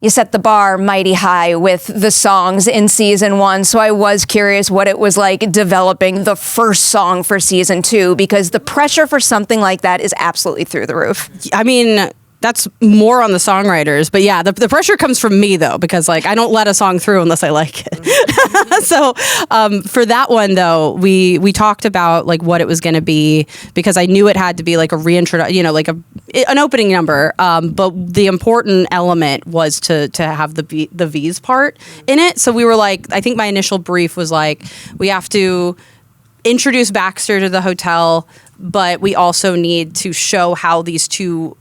You set the bar mighty high with the songs in season 1, so I was curious what it was like developing the first song for season 2, because the pressure for something like that is absolutely through the roof. I mean, that's more on the songwriters, but yeah, the pressure comes from me though, because like I don't let a song through unless I like it. So for that one though, we talked about like what it was going to be, because I knew it had to be like a reintroduction, like an opening number. But the important element was to have the Vees part in it. So we were like, I think my initial brief was like, we have to introduce Baxter to the hotel, but we also need to show how these two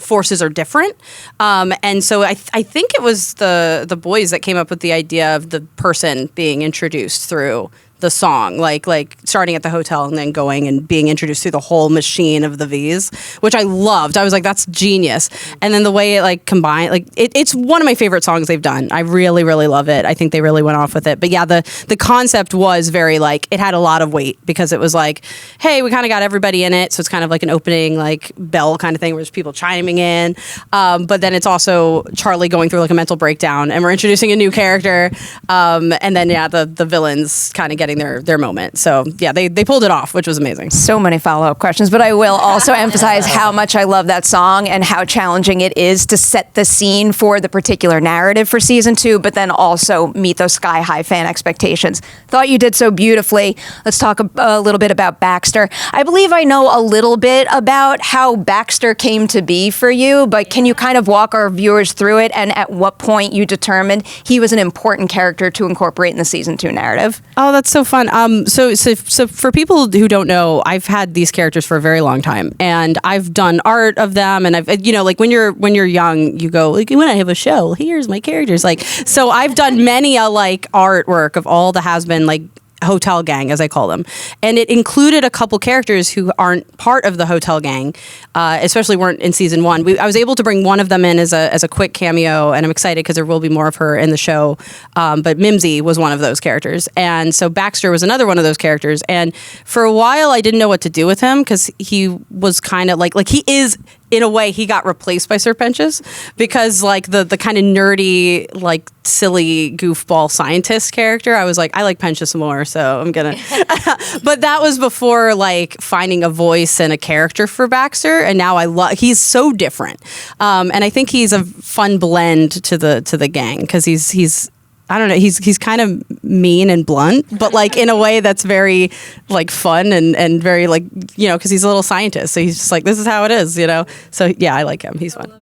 forces are different. And so I think it was the boys that came up with the idea of the person being introduced through the song, like starting at the hotel and then going and being introduced through the whole machine of the Vees, which I loved. I was like, that's genius. And then the way it like combined, like it's one of my favorite songs they've done. I really, really love it. I think they really went off with it. But yeah, the concept was very like, it had a lot of weight, because it was like, hey, we kind of got everybody in it. So it's kind of like an opening like bell kind of thing where there's people chiming in. But then it's also Charlie going through like a mental breakdown, and we're introducing a new character. And then yeah, the villains kind of getting their moment. So yeah, they pulled it off, which was amazing. So many follow-up questions, but I will also emphasize how much I love that song and how challenging it is to set the scene for the particular narrative for season 2, but then also meet those sky-high fan expectations. Thought you did so beautifully. Let's talk a little bit about Baxter. I believe I know a little bit about how Baxter came to be for you, but can you kind of walk our viewers through it, and at what point you determined he was an important character to incorporate in the season 2 narrative? Oh, that's so fun. So for people who don't know, I've had these characters for a very long time, and I've done art of them, and I've, like when you're young, you go like, when I have a show, here's my characters. Like, so I've done many like artwork of all the Hazbin like hotel gang, as I call them, and it included a couple characters who aren't part of the hotel gang, especially weren't in season 1. I was able to bring one of them in as a quick cameo, and I'm excited because there will be more of her in the show. But Mimsy was one of those characters, and so Baxter was another one of those characters. And for a while, I didn't know what to do with him, because he was kind of like he is. In a way, he got replaced by Sir Pentious, because like the kind of nerdy, like silly goofball scientist character, I was like, I like Pentious more, so I'm gonna. But that was before like finding a voice and a character for Baxter, and now I love. He's so different, and I think he's a fun blend to the gang, because he's. I don't know. He's kind of mean and blunt, but like in a way that's very like fun and very like, because he's a little scientist. So he's just like, this is how it is, So yeah, I like him. He's fun.